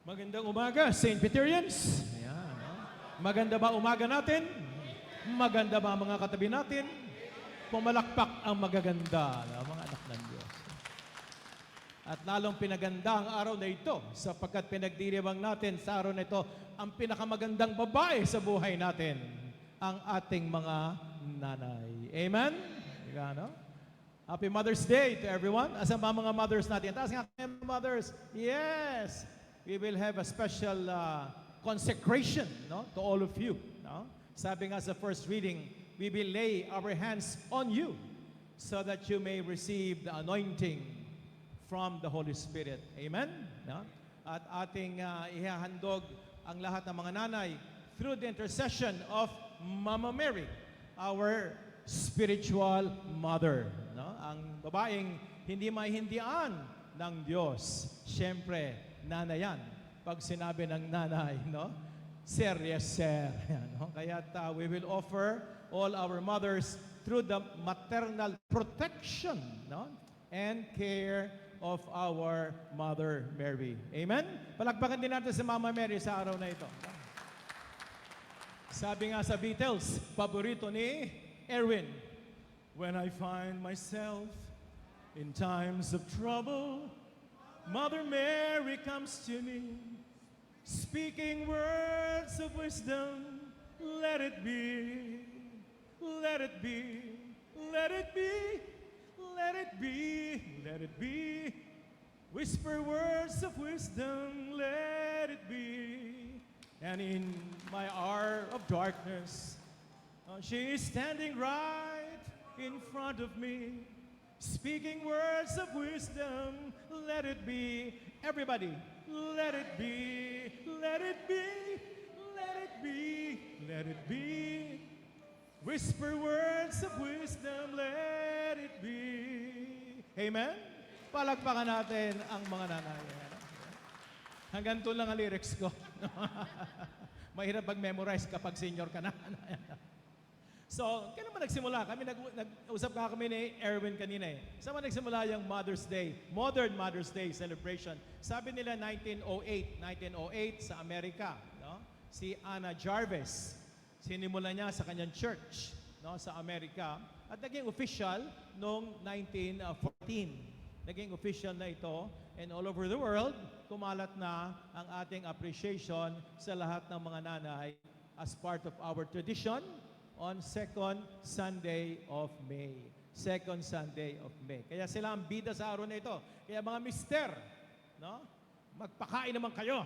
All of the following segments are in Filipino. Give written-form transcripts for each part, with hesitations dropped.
Magandang umaga, St. Peterians. Ayan, no? Maganda ba umaga natin? Maganda ba mga katabi natin? Pumalakpak ang magaganda ng mga anak ng Diyos. At lalong pinaganda ang araw na ito sapagkat pinagdiriwang natin sa araw na ito ang pinakamagandang babae sa buhay natin, ang ating mga nanay. Amen? Ika, no? Happy Mother's Day to everyone. Asan ba mga mothers natin? Taas nga kayo mga mothers. Yes! We will have a special consecration, no, to all of you. No? Sabi nga sa first reading, we will lay our hands on you so that you may receive the anointing from the Holy Spirit. Amen? No? At ating ihahandog ang lahat ng mga nanay through the intercession of Mama Mary, our spiritual mother. No? Ang babaeng hindi mahindian ng Diyos. Siyempre, nanayan. Pag sinabi ng nanay, no? Sir, yes, sir. No? Kaya we will offer all our mothers through the maternal protection, no? And care of our Mother Mary. Amen? Palakpakan din natin si Mama Mary sa araw na ito. Sabi nga sa Beatles, paborito ni Erwin, when I find myself in times of trouble, Mother Mary comes to me, speaking words of wisdom. Let it be, let it be, let it be, let it be, let it be. Whisper words of wisdom, let it be. And in my hour of darkness, she is standing right in front of me, speaking words of wisdom, let it be. Everybody, let it be, let it be, let it be, let it be. Whisper words of wisdom, let it be. Amen? Palagpakan natin ang mga nanay. Hanggang doon lang ang lyrics ko. Mahirap mag-memorize kapag senior ka na. So, kailan ba nagsimula? Nag-usap kami ni Erwin kanina eh. Saan ba nagsimula yung Mother's Day? Modern Mother's Day celebration. Sabi nila 1908 sa Amerika. No? Si Anna Jarvis. Sinimula niya sa kanyang church, no, sa Amerika. At naging official noong 1914. Naging official na ito. And all over the world, kumalat na ang ating appreciation sa lahat ng mga nanay as part of our tradition on second Sunday of May. Second Sunday of May. Kaya sila ang bida sa araw na ito. Kaya mga mister, no? Magpakain naman kayo.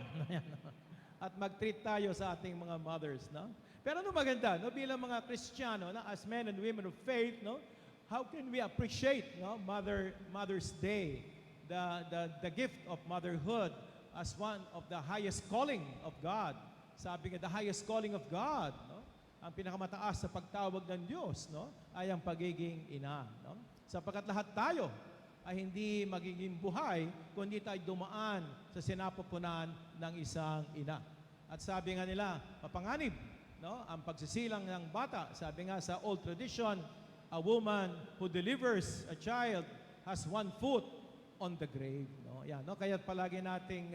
At mag-treat tayo sa ating mga mothers, no? Pero ano maganda, no? Bilang mga Kristiyano, no? As men and women of faith, no? How can we appreciate, no? Mother's Day, the gift of motherhood as one of the highest calling of God. Sabi nga, the highest calling of God, no? Ang pinakamataas sa pagtawag ng Diyos, no, ay ang pagiging ina. No? Sapagkat lahat tayo ay hindi magiging buhay kundi tayo dumaan sa sinapupunan ng isang ina. At sabi nga nila, papanganib, no, ang pagsisilang ng bata. Sabi nga sa old tradition, a woman who delivers a child has one foot on the grave. No? Yan, no? Kaya palagi nating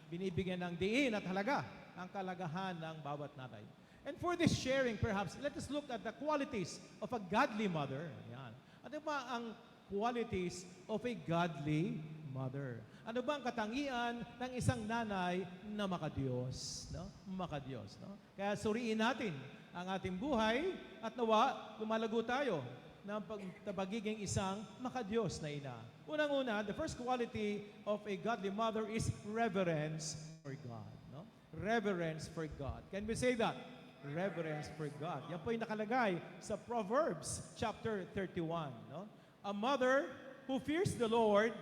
binibigyan ng diin at halaga ang kalagahan ng bawat nanay. And for this sharing, perhaps, let us look at the qualities of a godly mother. Yan. Ano ba ang qualities of a godly mother? Ano ba ang katangian ng isang nanay na makadiyos? No? Makadiyos. No? Kaya suriin natin ang ating buhay at nawa, lumalago tayo ng pagiging isang makadiyos na ina. Unang-una, the first quality of a godly mother is reverence for God. No? Reverence for God. Can we say that? Reverence for God. Yan po yung nakalagay sa Proverbs chapter 31. No? A mother who fears the Lord,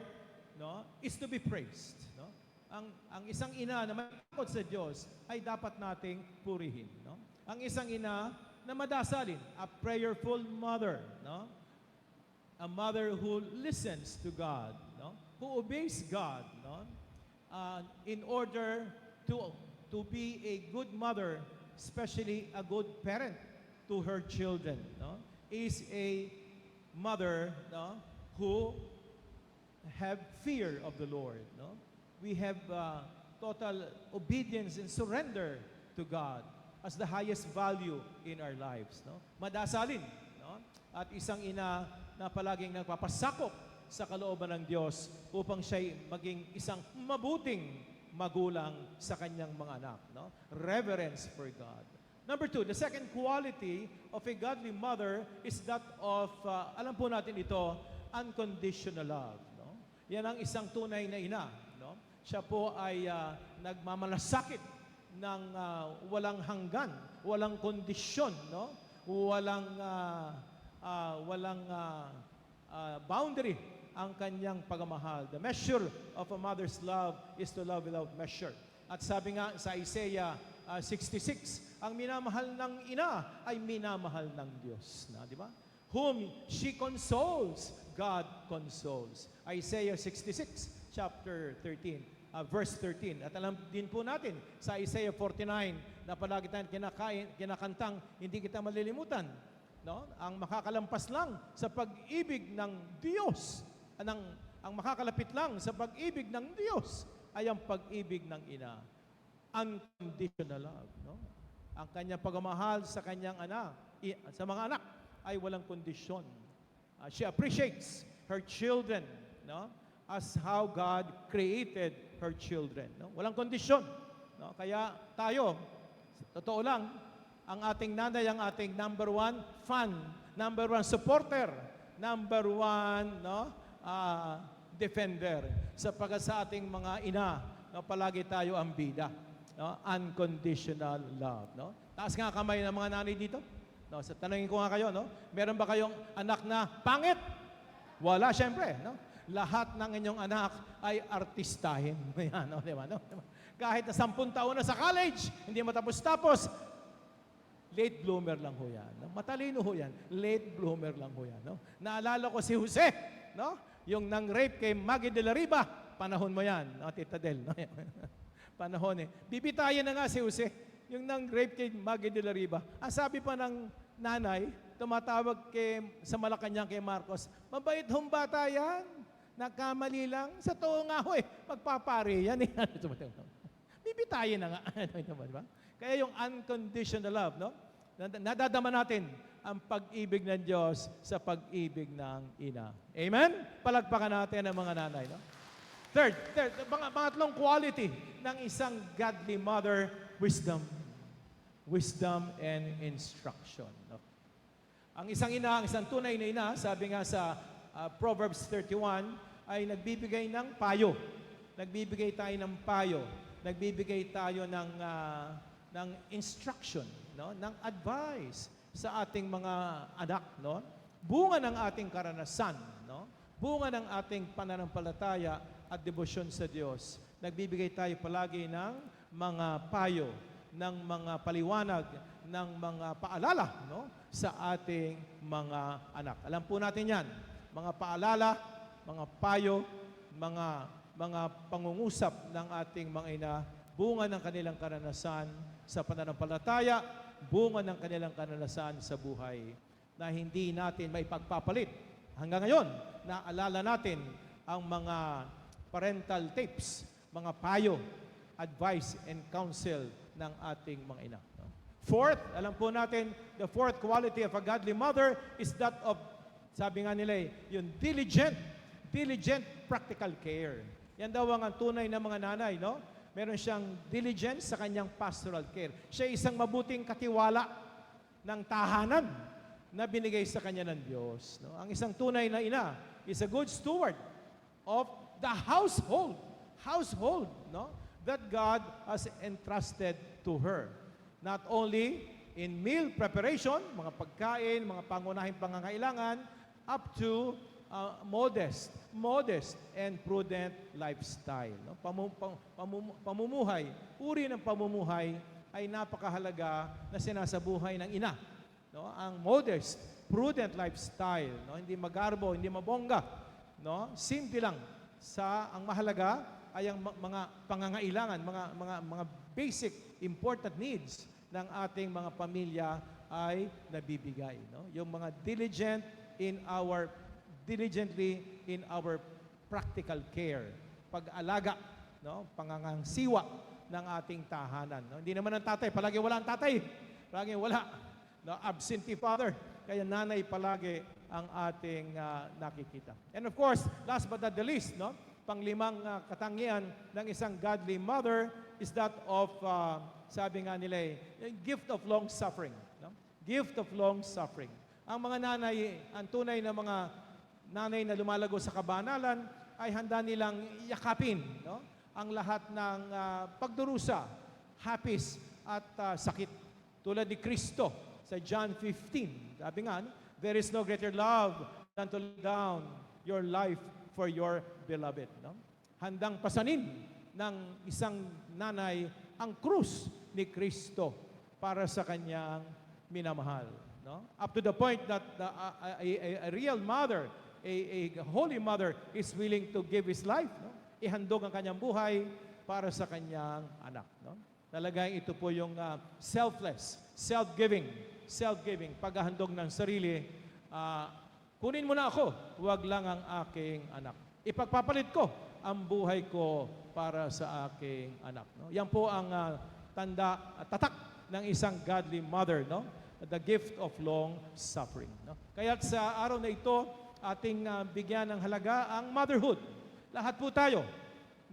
no, is to be praised. No? Ang isang ina na may takot sa Diyos ay dapat nating purihin. No? Ang isang ina na madasalin, a prayerful mother. No? A mother who listens to God, no? Who obeys God, no? In order to be a good mother, especially a good parent to her children, no? Is a mother, no, who have fear of the Lord, no? We have total obedience and surrender to God as the highest value in our lives, no? Madasalin, no? At isang ina na palaging nagpapasakop sa kalooban ng Diyos upang siya'y maging isang mabuting magulang sa kanyang mga anak, no? Reverence for God. Number 2, the second quality of a godly mother is that of, alam po natin ito, unconditional love, no? Yan ang isang tunay na ina, no? Siya po ay nagmamalasakit ng walang hanggan, walang kondisyon, no? Walang boundary ang kanyang pagmamahal. The measure of a mother's love is to love without measure. At sabi nga sa Isaiah 66, ang minamahal ng ina ay minamahal ng Diyos. Na, di ba? Whom she consoles, God consoles. Isaiah 66, chapter 13. Verse 13. At alam din po natin sa Isaiah 49 na palagi tayong kinakantang hindi kita malilimutan. No? Ang makakalampas lang sa pag-ibig ng Diyos, ang makakalapit lang sa pag-ibig ng Diyos ay ang pag-ibig ng ina. Unconditional love. No? Ang kanyang pagmamahal sa kanyang anak, sa mga anak, ay walang kondisyon. She appreciates her children, no? As how God created her children. No? Walang kondisyon. No? Kaya tayo, totoo lang, ang ating nanay, ang ating number one fan, number one supporter, number one defender. Sapagkat sa ating mga ina, no, palagi tayo ang bida. No? Unconditional love. No? Taas nga kamay ng mga nanay dito. No? So, tanungin ko nga kayo, no? Meron ba kayong anak na pangit? Wala, syempre. No? Lahat ng inyong anak ay artistahin. Yan, no? Diba? No? Kahit na 10 taon na sa college, hindi matapos-tapos, late bloomer lang ho yan. No? Matalino ho yan. Late bloomer lang ho yan. No? Naalala ko si Jose, no? Yung nang-rape kay Maggie de la Riva, panahon mo yan, no? Tita Del. No? Panahon eh. Bibitayin na nga si Jose, yung nang-rape kay Maggie de la Riva. Ang sabi pa ng nanay, tumatawag sa Malacanang kay Marcos, mabait hong bata yan. Nagkamali lang. Sa totoo nga ho eh, magpapari yan eh. Bibitayin na nga. Diba? Kaya yung unconditional love, no? Nadadama natin ang pag-ibig ng Diyos sa pag-ibig ng ina. Amen? Palagpakan natin ang mga nanay, no? Third, pangatlong quality ng isang godly mother, wisdom. Wisdom and instruction. No? Ang isang ina, ang isang tunay na ina, sabi nga sa Proverbs 31, ay nagbibigay ng payo. Nagbibigay tayo ng payo. Nagbibigay tayo ng instruction, no? Ng advice sa ating mga anak, no? Bunga ng ating karanasan, no? Bunga ng ating pananampalataya at debosyon sa Diyos. Nagbibigay tayo palagi ng mga payo, ng mga paliwanag, ng mga paalala, no? Sa ating mga anak. Alam po natin yan. Mga paalala, mga payo, mga pangungusap ng ating mga ina, bunga ng kanilang karanasan sa pananampalataya, bunga ng kanilang karanasan sa buhay na hindi natin maipagpapalit. Hanggang ngayon, naalala natin ang mga parental tapes, mga payo, advice, and counsel ng ating mga ina. Fourth, alam po natin, the fourth quality of a godly mother is that of, sabi nga nila yung diligent practical care. Yan daw ang tunay na mga nanay, no? Meron siyang diligence sa kanyang pastoral care. Siya isang mabuting katiwala ng tahanan na binigay sa kanya ng Diyos. No? Ang isang tunay na ina is a good steward of the household, no? That God has entrusted to her. Not only in meal preparation, mga pagkain, mga pangunahing pangangailangan, up to modest and prudent lifestyle. No? Pamumuhay, uri ng pamumuhay ay napakahalaga na sinasabuhay ng ina. No? Ang modest, prudent lifestyle, no? Hindi magarbo, hindi mabongga, no? Simple lang. Ang mahalaga ay ang mga pangangailangan, mga basic important needs ng ating mga pamilya ay nabibigay, no? Yung mga diligently in our practical care, pag-alaga no, pangangasiwa ng ating tahanan. No? Hindi naman ang tatay, palagi wala ang tatay. Palagi wala. No? Absentee father. Kaya nanay palagi ang ating nakikita. And of course, last but not the least, no? Panglimang katangian ng isang godly mother is that of, sabi nga nila, gift of long suffering. No? Gift of long suffering. Ang mga nanay, ang tunay na mga nanay na lumalago sa kabanalan, ay handa nilang yakapin, no? Ang lahat ng pagdurusa, hapis at sakit. Tulad ni Kristo sa John 15. Sabi nga, there is no greater love than to lay down your life for your beloved. No? Handang pasanin ng isang nanay ang krus ni Kristo para sa kanyang minamahal. No? Up to the point that a real mother, a holy mother is willing to give his life. No? Ihandog ang kanyang buhay para sa kanyang anak. No? Talagang ito po yung selfless, self-giving, paghahandog ng sarili. Kunin mo na ako, huwag lang ang aking anak. Ipagpapalit ko ang buhay ko para sa aking anak. No? Yan po ang tanda at tatak ng isang godly mother, no? The gift of long suffering. No? Kaya sa araw na ito, ating bigyan ng halaga ang motherhood. Lahat po tayo.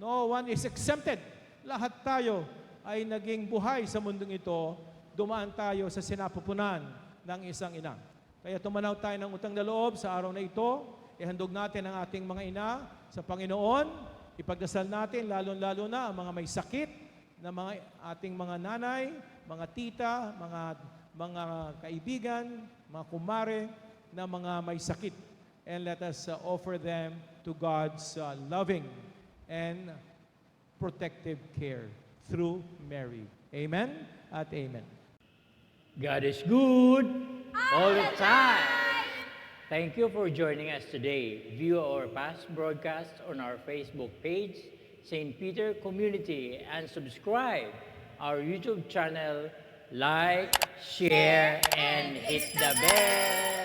No one is exempted. Lahat tayo ay naging buhay sa mundong ito. Dumaan tayo sa sinapupunan ng isang ina. Kaya tumanaw tayo ng utang na loob sa araw na ito. Ihandog natin ang ating mga ina sa Panginoon. Ipagdasal natin, lalo-lalo na ang mga may sakit, na mga ating mga nanay, mga tita, mga kaibigan, mga kumare, na mga may sakit. And let us offer them to God's loving and protective care through Mary. Amen at amen. God is good all the time. Thank you for joining us today. View our past broadcasts on our Facebook page, St. Peter Community, and subscribe our YouTube channel. Like, share, and hit the bell.